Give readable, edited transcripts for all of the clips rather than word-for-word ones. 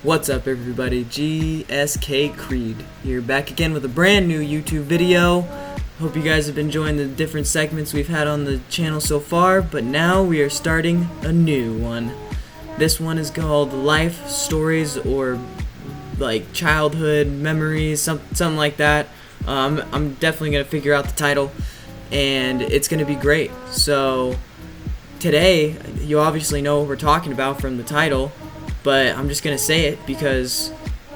What's up everybody, GSK Creed here, back again with a brand new YouTube video. Hope you guys have been enjoying the different segments we've had on the channel so far, but now we are starting a new one. This one is called Life Stories, or like childhood memories, something like that. I'm definitely going to figure out the title, and it's going to be great. So today, you obviously know what we're talking about from the title, but I'm just going to say it because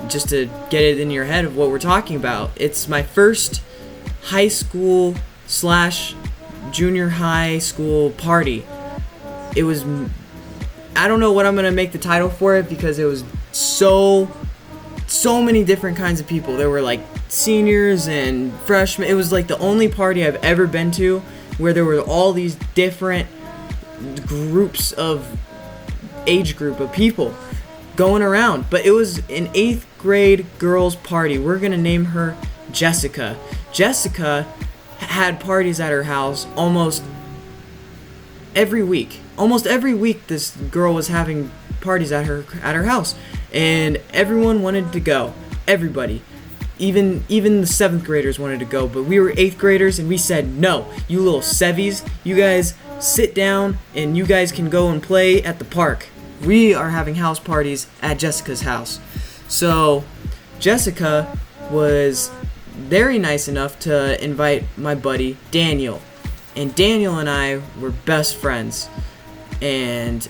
just to get it in your head of what we're talking about. It's my first high school / junior high school party. It was, I don't know what I'm going to make the title for it because it was so many different kinds of people. There were like seniors and freshmen. It was like the only party I've ever been to where there were all these different groups of age group of people going around. But it was an 8th grade girls party. We're gonna name her Jessica. Jessica had parties at her house almost every week. Almost every week this girl was having parties at her house, and everyone wanted to go. Everybody. Even the 7th graders wanted to go, but we were 8th graders and we said, no, you little sevies, you guys sit down and you guys can go and play at the park. We are having house parties at Jessica's house. So Jessica was very nice enough to invite my buddy Daniel, and Daniel and I were best friends. And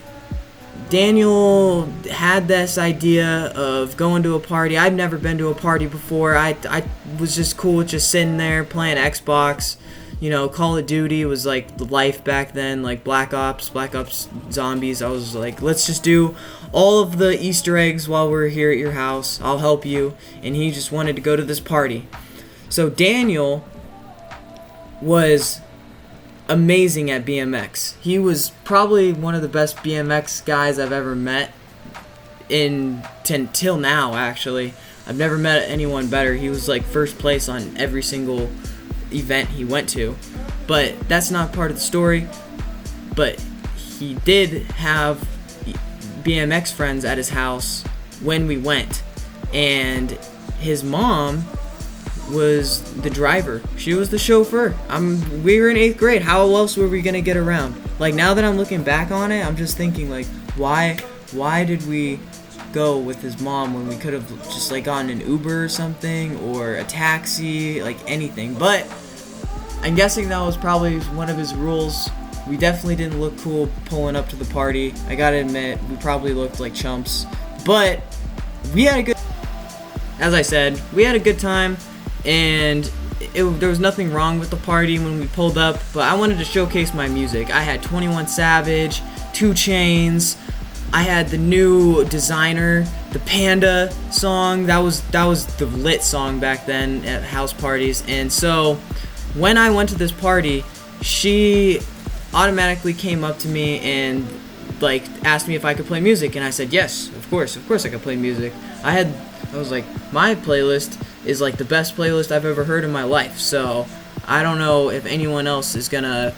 Daniel had this idea of going to a party. I've never been to a party before. I was just cool with just sitting there playing Xbox. You know, Call of Duty was like the life back then, like Black Ops Zombies. I was like, let's just do all of the Easter eggs while we're here at your house. I'll help you. And he just wanted to go to this party. So Daniel was amazing at BMX. He was probably one of the best BMX guys I've ever met till now, actually. I've never met anyone better. He was like first place on every single event he went to. But that's not part of the story. But he did have BMX friends at his house when we went, and his mom was the driver. She was the chauffeur. We were in 8th grade. How else were we gonna get around? Like, now that I'm looking back on it, I'm just thinking, like, why did we go with his mom when we could have just like gotten an Uber or something, or a taxi, like anything? But I'm guessing that was probably one of his rules. We definitely didn't look cool pulling up to the party. I gotta admit, we probably looked like chumps, but we had a good, as I said, we had a good time. And there was nothing wrong with the party when we pulled up, but I wanted to showcase my music. I had 21 Savage, 2 Chainz. I had the new Designer, the Panda song. That was the lit song back then at house parties. And so when I went to this party, she automatically came up to me and like asked me if I could play music, and I said yes, of course I could play music. I was like, my playlist is like the best playlist I've ever heard in my life, so I don't know if anyone else is gonna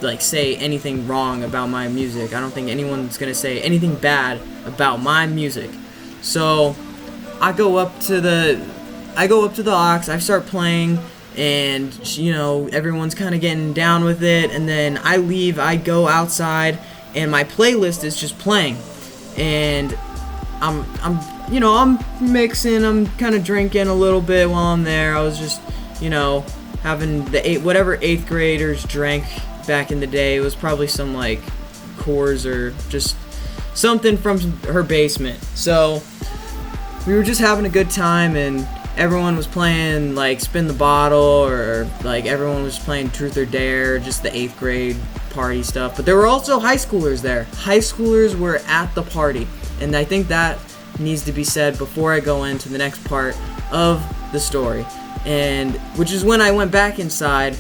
like say anything wrong about my music. I don't think anyone's gonna say anything bad about my music. So I go up to the aux, I start playing, and you know, everyone's kind of getting down with it, and then I leave, I go outside, and my playlist is just playing, and I'm mixing, I'm kind of drinking a little bit while I'm there. I was just, you know, having whatever 8th graders drank back in the day. It was probably some like Coors or just something from her basement. So we were just having a good time, and everyone was playing like Spin the Bottle, or like everyone was playing Truth or Dare, just the 8th grade party stuff. But there were also high schoolers there. High schoolers were at the party, and I think that needs to be said before I go into the next part of the story, and which is when I went back inside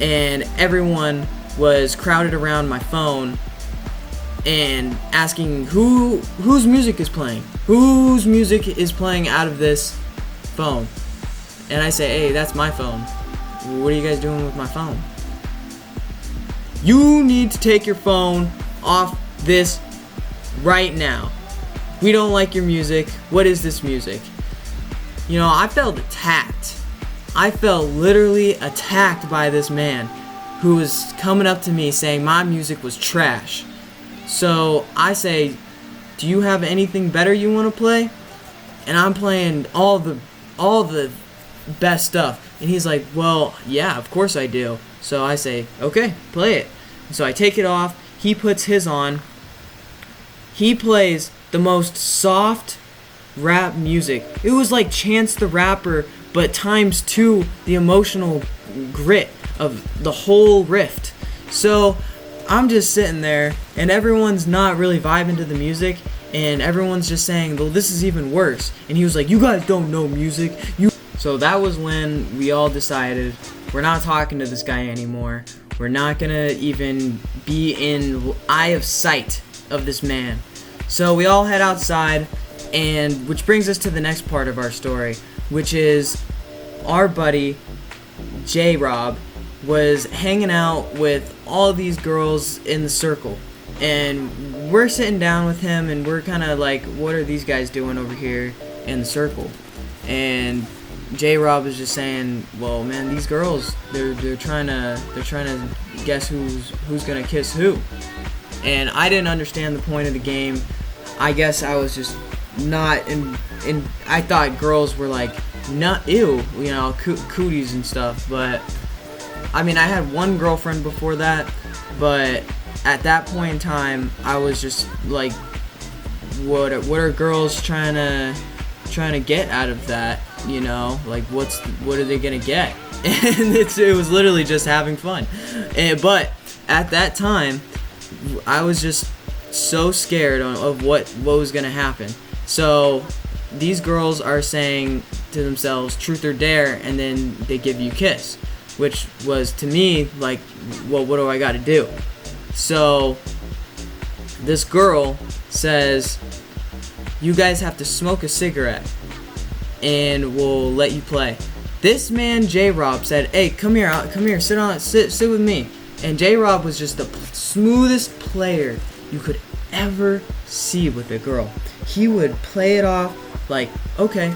and everyone was crowded around my phone and asking whose music is playing out of this phone. And I say, hey, that's my phone. What are you guys doing with my phone? You need to take your phone off this right now. We don't like your music. What is this music? You know, I felt attacked. I felt literally attacked by this man who was coming up to me saying my music was trash. So I say, do you have anything better you want to play? And I'm playing all the best stuff. And he's like, well, yeah, of course I do. So I say, okay, play it. So I take it off. He puts his on. He plays the most soft rap music. It was like Chance the Rapper, but times 2 the emotional grit of the whole riff. So I'm just sitting there, and everyone's not really vibing to the music, and everyone's just saying, well, this is even worse. And he was like, you guys don't know music. So that was when we all decided we're not talking to this guy anymore. We're not gonna even be in eye of sight of this man. So we all head outside, and which brings us to the next part of our story, which is our buddy J-Rob was hanging out with all these girls in the circle, and we're sitting down with him, and we're kind of like, what are these guys doing over here in the circle? And J-Rob is just saying, well, man, these girls, they're trying to guess who's gonna kiss who. And I didn't understand the point of the game. I guess I was just not in I thought girls were like, not ew, you know, cooties and stuff. But I mean, I had one girlfriend before that, but at that point in time, I was just like, what are girls trying to get out of that? You know, like what are they gonna get? And it was literally just having fun. But at that time, I was just so scared of what was gonna happen. So these girls are saying to themselves, truth or dare, and then they give you a kiss, which was to me like, well, what do I got to do? So this girl says, you guys have to smoke a cigarette and we'll let you play. This man J-Rob said, hey, come here, sit with me. And J-Rob was just the smoothest player you could ever see with a girl. He would play it off like, okay,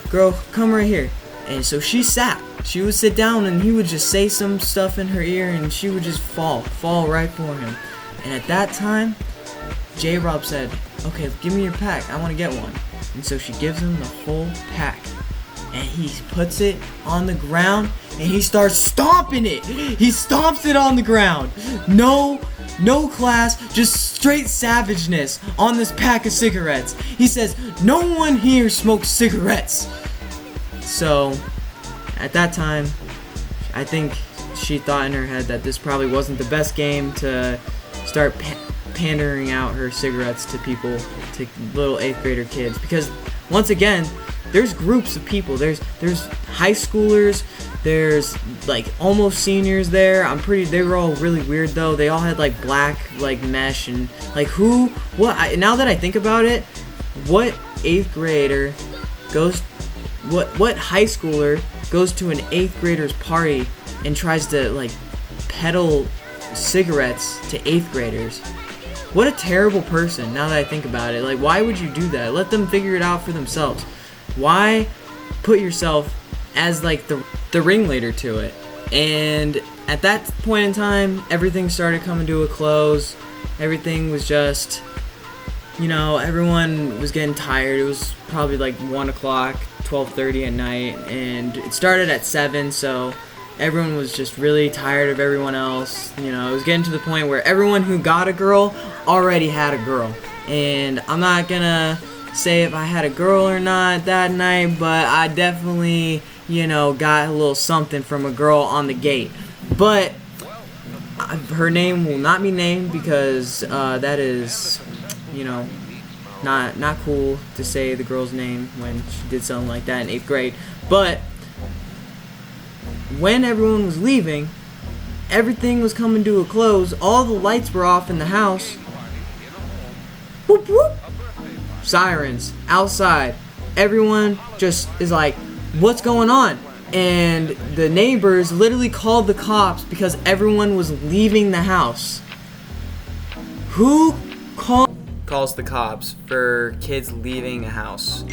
girl, come right here. And so she would sit down, and he would just say some stuff in her ear, and she would just fall right for him. And at that time, J-Rob said, okay, give me your pack, I want to get one. And so she gives him the whole pack, and he puts it on the ground, and he starts stomping it. He stomps it on the ground. No class, just straight savageness on this pack of cigarettes. He says, no one here smokes cigarettes. So at that time, I think she thought in her head that this probably wasn't the best game to start pandering out her cigarettes to people, to little 8th grader kids, because once again, there's groups of people. There's high schoolers, there's like almost seniors there. They were all really weird though. They all had like black like mesh, and like now that I think about it, what 8th grader what high schooler goes to an 8th grader's party and tries to like peddle cigarettes to 8th graders? What a terrible person, now that I think about it. Like, why would you do that? Let them figure it out for themselves. Why put yourself as like the ringleader to it? And at that point in time, everything started coming to a close. Everything was just, you know, everyone was getting tired. It was probably like 1 o'clock, 12:30 at night, and it started at 7, so everyone was just really tired of everyone else. You know, it was getting to the point where everyone who got a girl already had a girl. And I'm not gonna say if I had a girl or not that night, but I definitely, you know, got a little something from a girl on the gate. But her name will not be named, because that is, you know, not cool to say the girl's name when she did something like that in 8th grade. But when everyone was leaving, everything was coming to a close, all the lights were off in the house. Whoop whoop. Sirens outside. Everyone just is like, what's going on? And the neighbors literally called the cops because everyone was leaving the house. Who called calls the cops for kids leaving a house.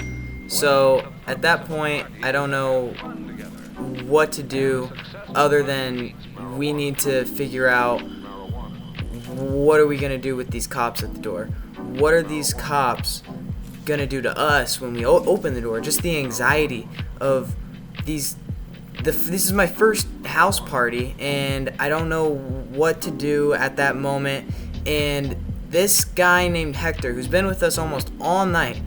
So at that point, I don't know what to do other than we need to figure out what are we going to do with these cops at the door. What are these cops going to do to us when we open the door? Just the anxiety of these. This is my first house party, and I don't know what to do at that moment. And this guy named Hector, who's been with us almost all night,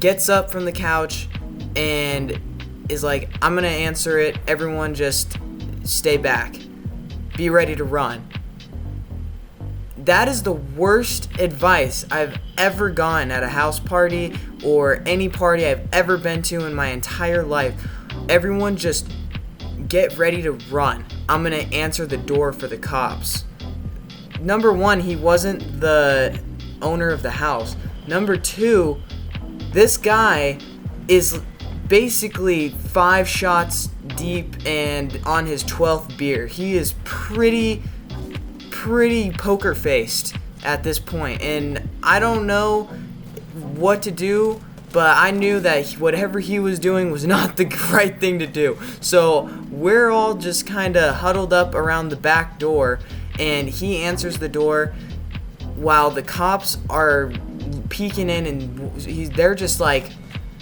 gets up from the couch and is like, I'm going to answer it. Everyone just stay back. Be ready to run. That is the worst advice I've ever gotten at a house party or any party I've ever been to in my entire life. Everyone just get ready to run. I'm going to answer the door for the cops. Number one, he wasn't the owner of the house. Number two, this guy is basically 5 shots deep and on his 12th beer. He is pretty poker faced at this point, and I don't know what to do, but I knew that whatever he was doing was not the right thing to do. So we're all just kind of huddled up around the back door, and he answers the door while the cops are peeking in, and they're just like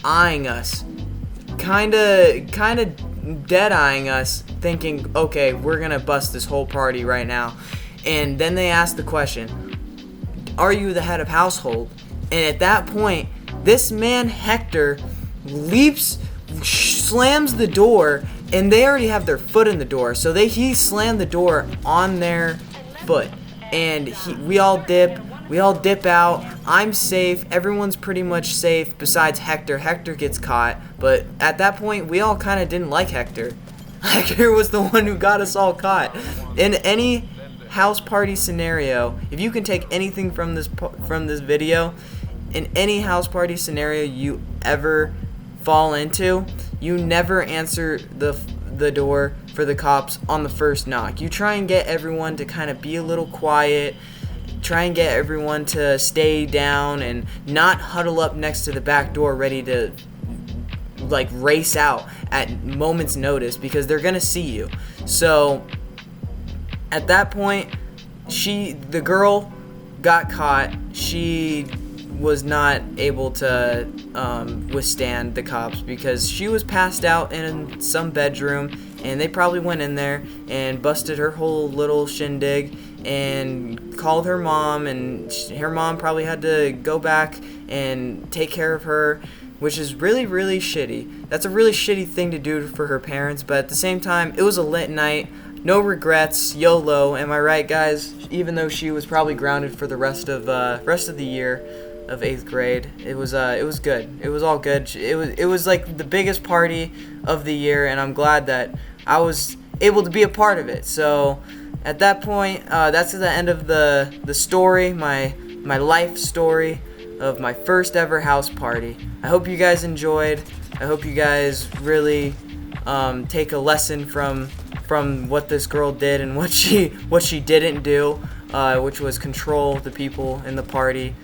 eyeing us, kind of dead eyeing us, thinking, okay, we're gonna bust this whole party right now. And then they ask the question, are you the head of household? And at that point, this man Hector leaps, slams the door, and they already have their foot in the door, so he slammed the door on their foot, and we all dip out. I'm safe. Everyone's pretty much safe besides Hector. Hector gets caught, but at that point, we all kind of didn't like Hector. Hector was the one who got us all caught. In any house party scenario, if you can take anything from this video, in any house party scenario you ever fall into, you never answer the door for the cops on the first knock. You try and get everyone to kind of be a little quiet, try and get everyone to stay down and not huddle up next to the back door ready to like race out at moment's notice, because they're gonna see you. So at that point, the girl got caught. She was not able to withstand the cops because she was passed out in some bedroom, and they probably went in there and busted her whole little shindig and called her mom, and her mom probably had to go back and take care of her, which is really, really shitty. That's a really shitty thing to do for her parents, but at the same time, it was a lit night. No regrets, YOLO, am I right, guys? Even though she was probably grounded for the rest of the year of 8th grade, it was good. It was all good. It was like the biggest party of the year, and I'm glad that I was able to be a part of it. So at that point, that's the end of the story, my life story of my first ever house party. I hope you guys enjoyed. I hope you guys really take a lesson from what this girl did and what she didn't do, which was control the people in the party.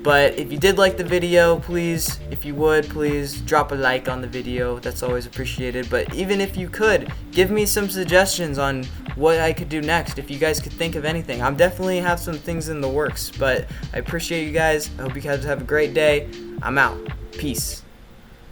But if you did like the video, please, if you would, please drop a like on the video. That's always appreciated. But even if you could, give me some suggestions on what I could do next, if you guys could think of anything. I'm definitely have some things in the works, but I appreciate you guys. I hope you guys have a great day. I'm out. Peace.